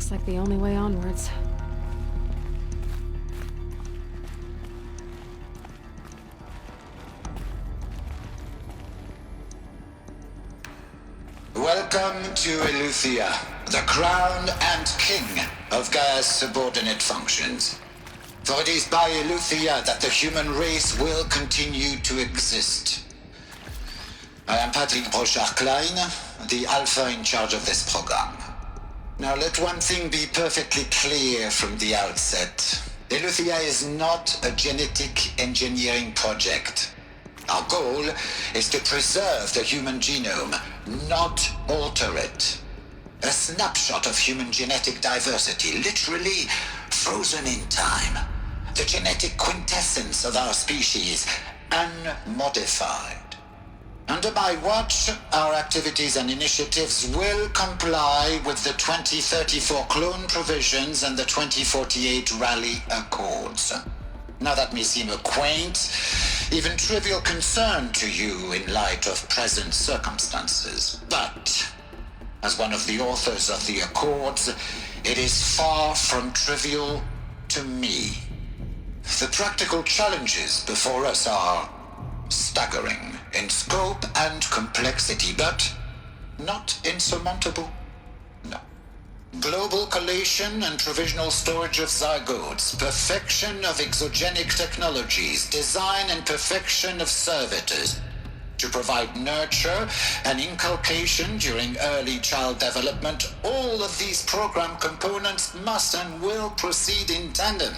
Looks like the only way onwards. Welcome to Eleuthia, the crown and king of Gaia's subordinate functions. For it is by Eleuthia that the human race will continue to exist. I am Patrick Brochard-Klein, the Alpha in charge of this program. Now let one thing be perfectly clear from the outset. Eleuthia is not a genetic engineering project. Our goal is to preserve the human genome, not alter it. A snapshot of human genetic diversity, literally frozen in time. The genetic quintessence of our species, unmodified. Under my watch, our activities and initiatives will comply with the 2034 clone provisions and the 2048 Rally Accords. Now that may seem a quaint, even trivial concern to you in light of present circumstances, but as one of the authors of the Accords, it is far from trivial to me. The practical challenges before us are staggering in scope and complexity, but not insurmountable. No. Global collation and provisional storage of zygotes, perfection of exogenic technologies, design and perfection of servitors to provide nurture and inculcation during early child development. All of these program components must and will proceed in tandem.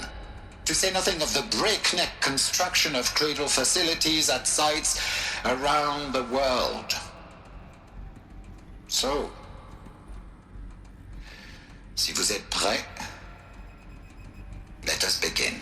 To say nothing of the breakneck construction of cradle facilities at sites around the world. So, si vous êtes prêts, let us begin.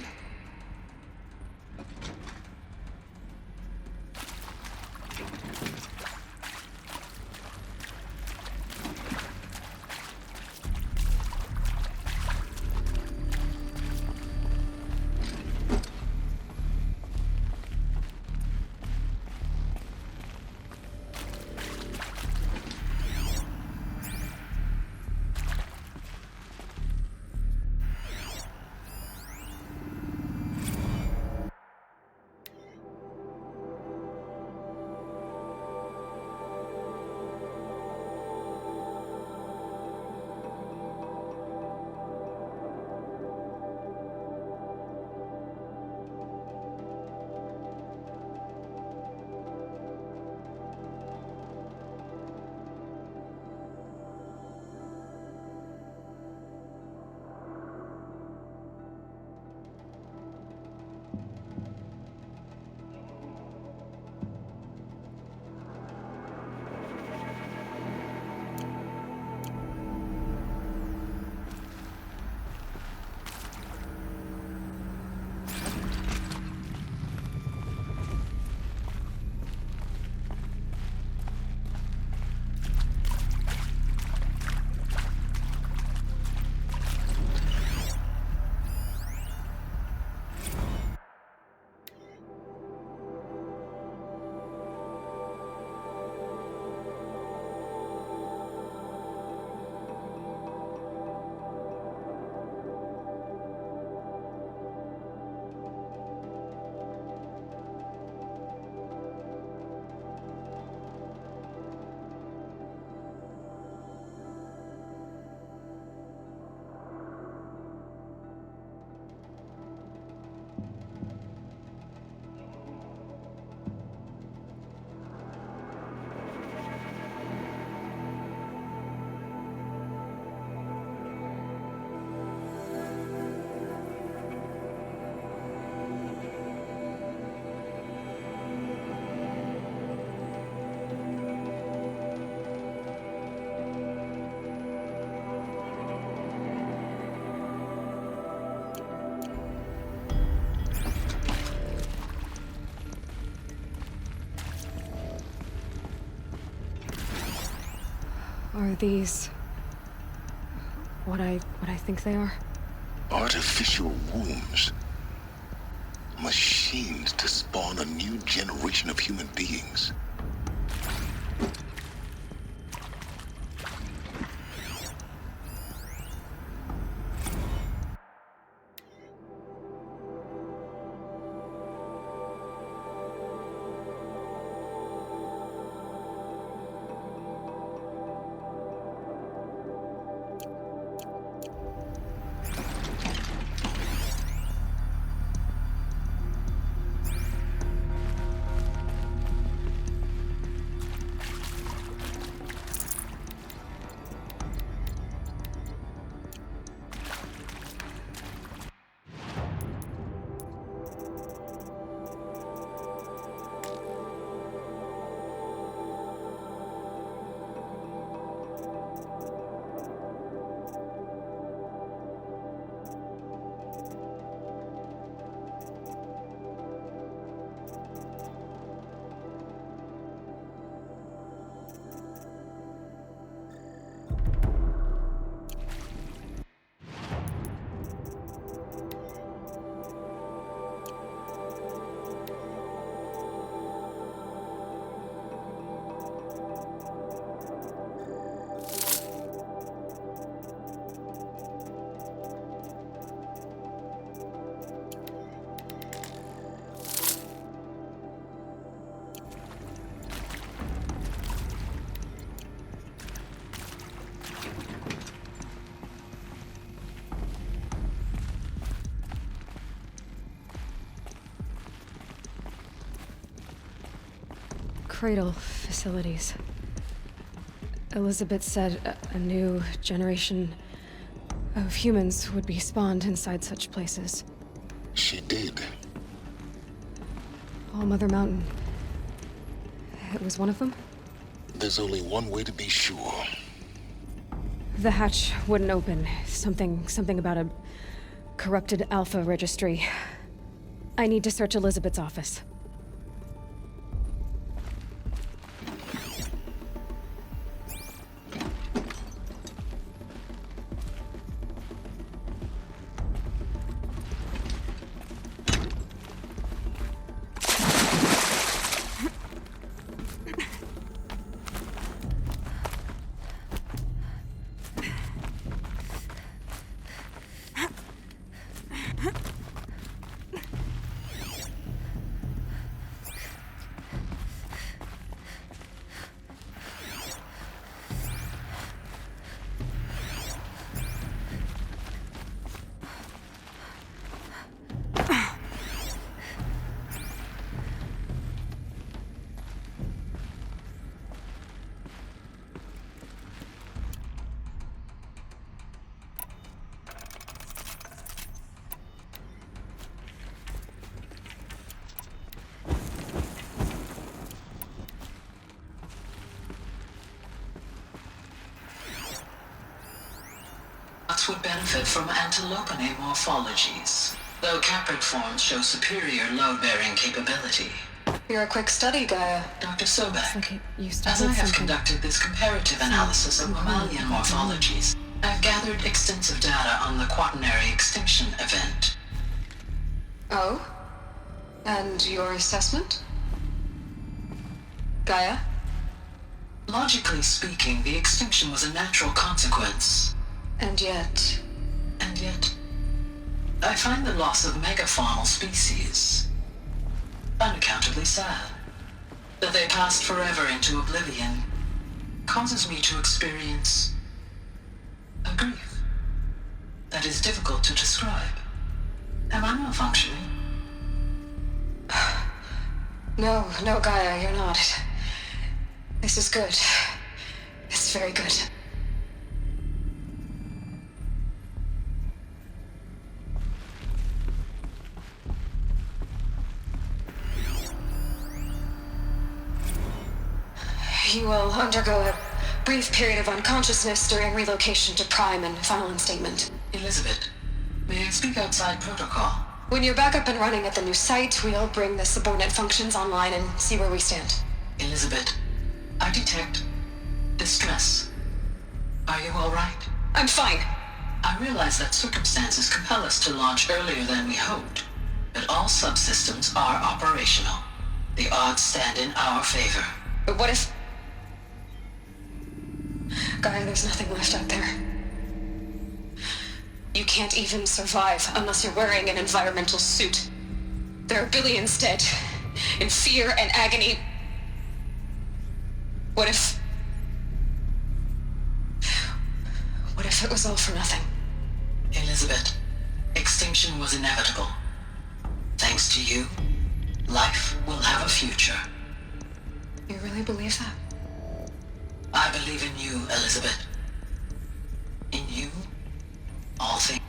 Are these what I think they are? Artificial wombs. Machines to spawn a new generation of human beings. cradle facilities. Elizabeth said a new generation of humans would be spawned inside such places. She did. All Mother Mountain. It was one of them? There's only one way to be sure. The hatch wouldn't open. Something about a corrupted Alpha registry. I need to search Elizabeth's office. Would benefit from antilopine morphologies, though caprid forms show superior load-bearing capability. You're a quick study, Gaia. Dr. It's Sobek, like it used to as I hold have something. conducted this comparative analysis of mammalian morphologies, I've gathered extensive data on the quaternary extinction event. Oh? And your assessment? Gaia? Logically speaking, the extinction was a natural consequence. And yet... And yet, I find the loss of megafaunal species unaccountably sad. That they passed forever into oblivion causes me to experience a grief that is difficult to describe. Am I malfunctioning? No, Gaia, you're not. This is good. It's very good. You will undergo a brief period of unconsciousness during relocation to Prime and final instatement. Elizabeth, may I speak outside protocol? When you're back up and running at the new site, we'll bring the subordinate functions online and see where we stand. Elizabeth, I detect distress. Are you all right? I'm fine. I realize that circumstances compel us to launch earlier than we hoped, but all subsystems are operational. The odds stand in our favor. But what if... Gaia, there's nothing left out there. You can't even survive unless you're wearing an environmental suit. There are billions dead, in fear and agony. What if it was all for nothing? Elizabeth, extinction was inevitable. Thanks to you, life will have a future. You really believe that? I believe in you, Elizabeth. In you, all things.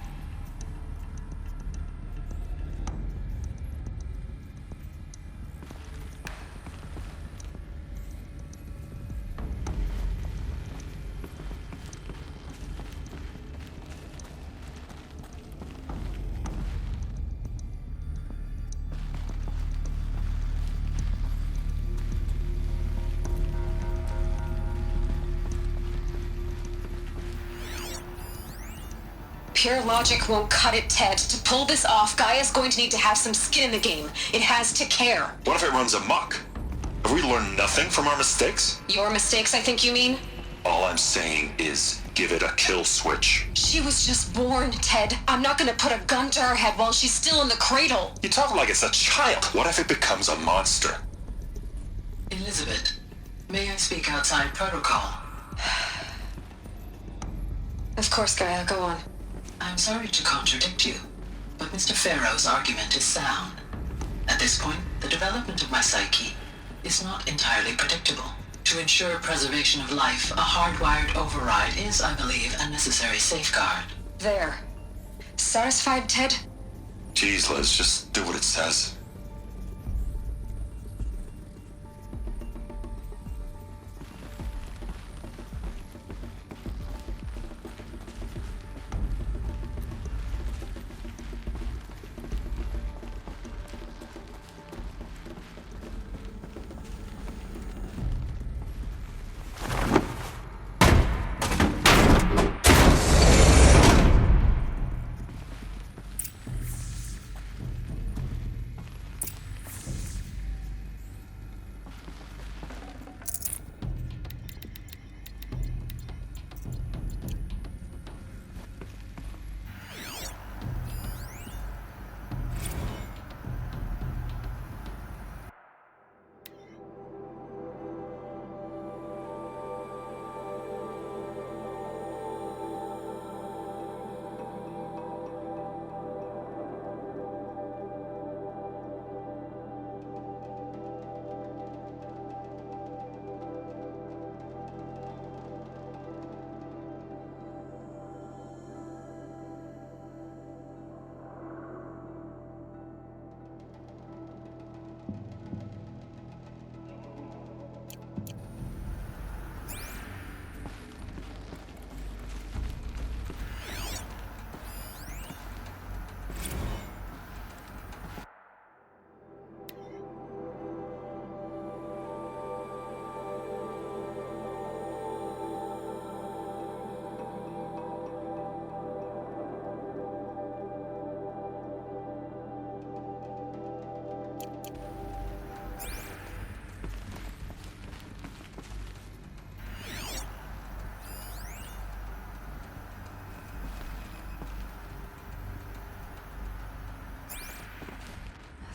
Pure logic won't cut it, Ted. To pull this off, Gaia's going to need to have some skin in the game. It has to care. What if it runs amok? Have we learned nothing from our mistakes? Your mistakes, I think you mean? All I'm saying is give it a kill switch. She was just born, Ted. I'm not gonna put a gun to her head while she's still in the cradle. You talk like it's a child. What if it becomes a monster? Elizabeth, may I speak outside protocol? Of course, Gaia, go on. I'm sorry to contradict you, Mr. Farrow's argument is sound. At this point, the development of my psyche is not entirely predictable. To ensure preservation of life, a hardwired override is, I believe, a necessary safeguard. There. Satisfied, Ted? Jeez, Liz, just do what it says.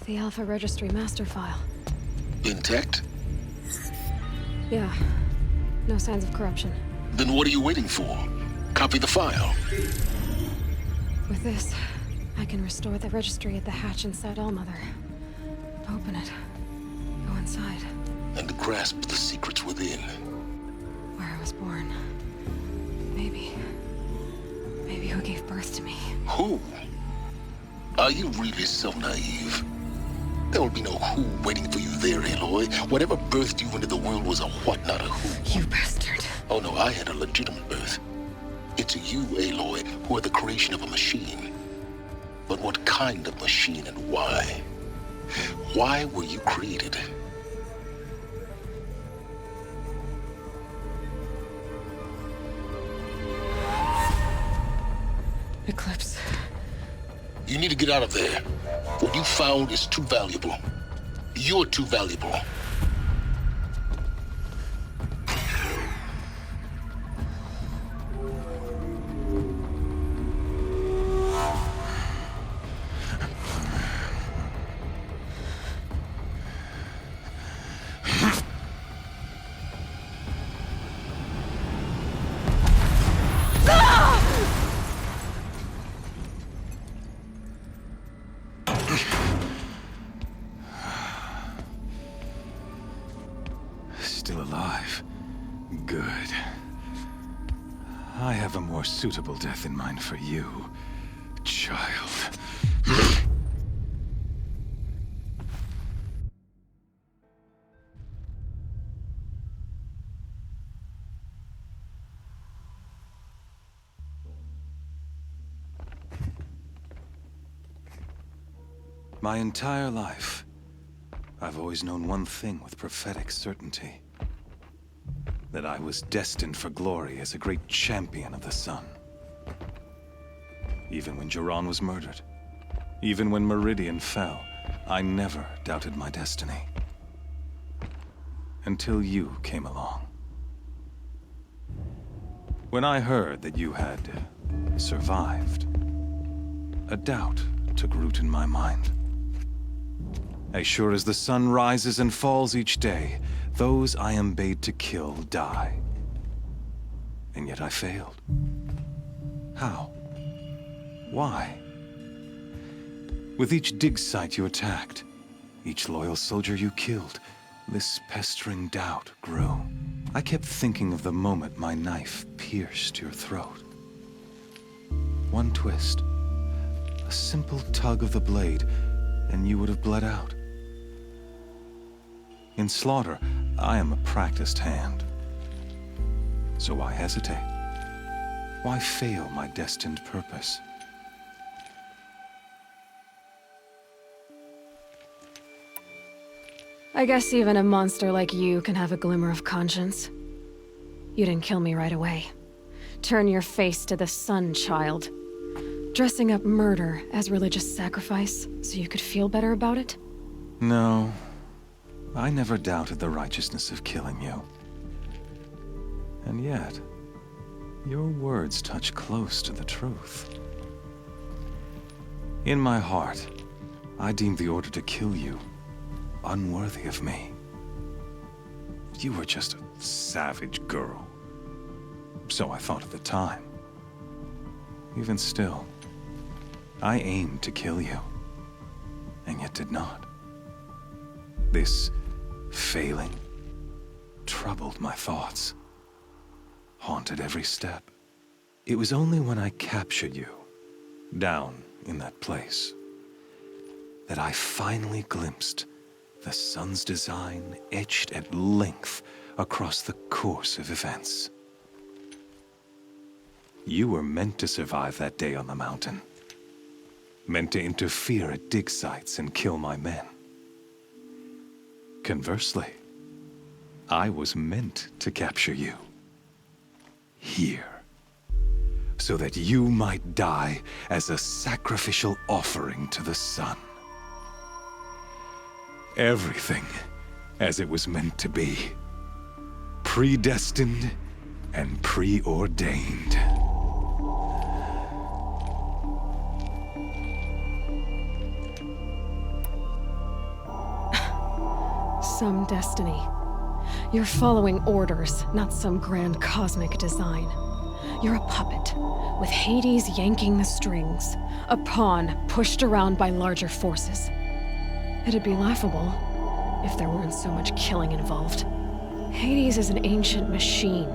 The Alpha Registry master file. Intact? Yeah. No signs of corruption. Then what are you waiting for? Copy the file. With this, I can restore the registry at the hatch inside Allmother. Open it. Go inside. And grasp the secrets within. Where I was born. Maybe who gave birth to me. Who? Are you really so naive? There will be no who waiting for you there, Aloy. Whatever birthed you into the world was a what, not a who. You bastard. Oh no, I had a legitimate birth. It's you, Aloy, who are the creation of a machine. But what kind of machine and why? Why were you created? Eclipse. You need to get out of there. What you found is too valuable. You're too valuable. Still alive. Good. I have a more suitable death in mind for you, child. My entire life, I've always known one thing with prophetic certainty. That I was destined for glory as a great champion of the sun. Even when Jiran was murdered, even when Meridian fell, I never doubted my destiny. Until you came along. When I heard that you had survived, a doubt took root in my mind. As sure as the sun rises and falls each day, those I am bade to kill die. And yet I failed. How? Why? With each dig site you attacked, each loyal soldier you killed, this pestering doubt grew. I kept thinking of the moment my knife pierced your throat. One twist, a simple tug of the blade, and you would have bled out. In slaughter, I am a practiced hand. So why hesitate? Why fail my destined purpose? I guess even a monster like you can have a glimmer of conscience. You didn't kill me right away. Turn your face to the sun, child. Dressing up murder as religious sacrifice so you could feel better about it? No, I never doubted the righteousness of killing you. And yet, your words touch close to the truth. In my heart, I deemed the order to kill you unworthy of me. You were just a savage girl. So I thought at the time. Even still, I aimed to kill you, and yet did not. This failing troubled my thoughts, haunted every step. It was only when I captured you, down in that place, that I finally glimpsed the sun's design etched at length across the course of events. You were meant to survive that day on the mountain. Meant to interfere at dig sites and kill my men. Conversely, I was meant to capture you. Here. So that you might die as a sacrificial offering to the sun. Everything as it was meant to be. Predestined and preordained. Some destiny. You're following orders, not some grand cosmic design. You're a puppet, with Hades yanking the strings. A pawn pushed around by larger forces. It'd be laughable if there weren't so much killing involved. Hades is an ancient machine,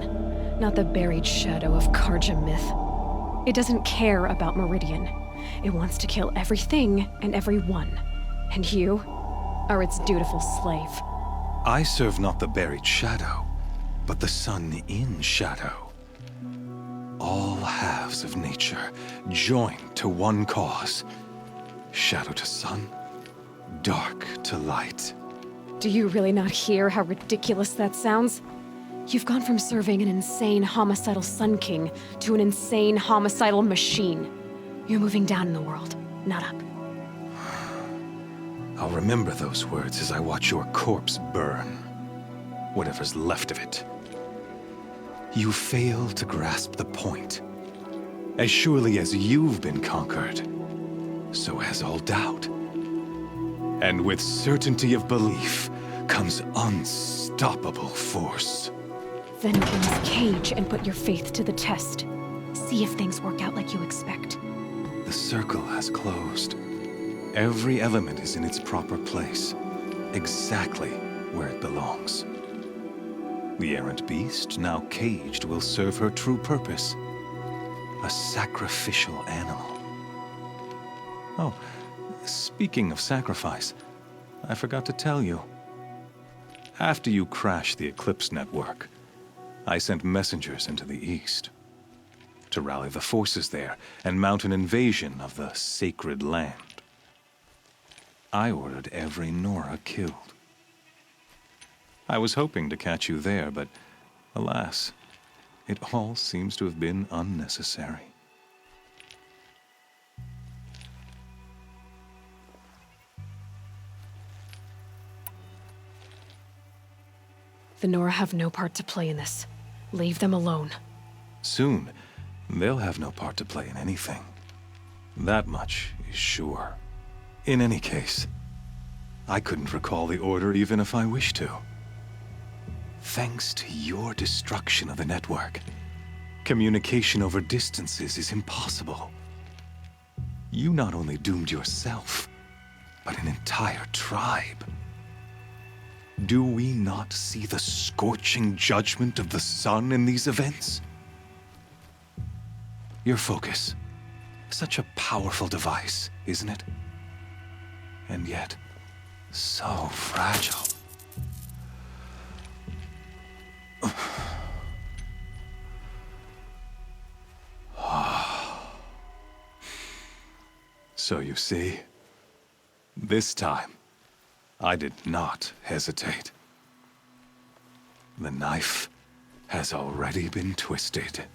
not the buried shadow of Karja myth. It doesn't care about Meridian. It wants to kill everything and everyone. And you are its dutiful slave. I serve not the buried shadow, but the sun in shadow. All halves of nature joined to one cause. Shadow to sun, dark to light. Do you really not hear how ridiculous that sounds? You've gone from serving an insane homicidal Sun King to an insane homicidal machine. You're moving down in the world, not up. I'll remember those words as I watch your corpse burn. Whatever's left of it. You fail to grasp the point. As surely as you've been conquered, so has all doubt. And with certainty of belief comes unstoppable force. Then open this cage and put your faith to the test. See if things work out like you expect. The circle has closed. Every element is in its proper place, exactly where it belongs. The errant beast, now caged, will serve her true purpose. A sacrificial animal. Oh, speaking of sacrifice, I forgot to tell you. After you crashed the Eclipse network, I sent messengers into the east to rally the forces there and mount an invasion of the sacred land. I ordered every Nora killed. I was hoping to catch you there, but alas, it all seems to have been unnecessary. The Nora have no part to play in this. Leave them alone. Soon, they'll have no part to play in anything. That much is sure. In any case, I couldn't recall the order even if I wished to. Thanks to your destruction of the network, communication over distances is impossible. You not only doomed yourself, but an entire tribe. Do we not see the scorching judgment of the sun in these events? Your focus. Such a powerful device, isn't it? And yet, so fragile. So you see, this time, I did not hesitate. The knife has already been twisted.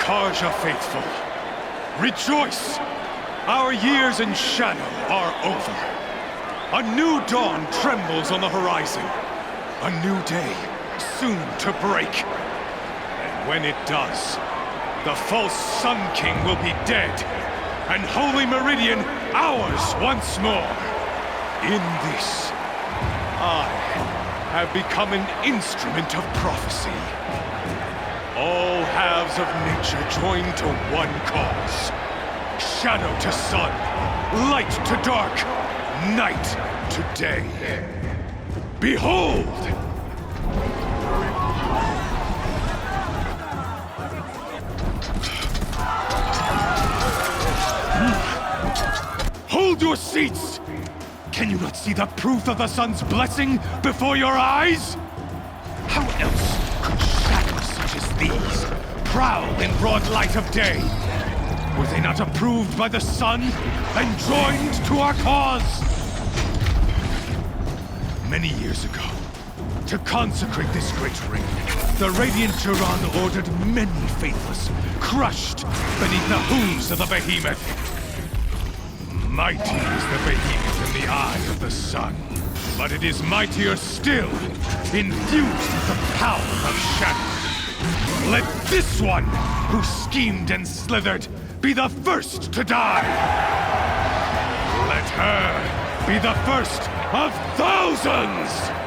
Karja faithful, rejoice! Our years in shadow are over. A new dawn trembles on the horizon. A new day soon to break. And when it does, the false Sun King will be dead, and Holy Meridian ours once more. In this, I have become an instrument of prophecy. All halves of nature join to one cause. Shadow to sun, light to dark, night to day. Behold! Hold your seats! Can you not see the proof of the sun's blessing before your eyes? How else could shadows such as these prowl in broad light of day? Were they not approved by the sun and joined to our cause? Many years ago, to consecrate this great ring, the Radiant Turan ordered many faithless, crushed beneath the hooves of the behemoth. Mighty is the behemoth in the eye of the sun, but it is mightier still, infused with the power of shadow. Let this one, who schemed and slithered, be the first to die! Let her be the first of thousands!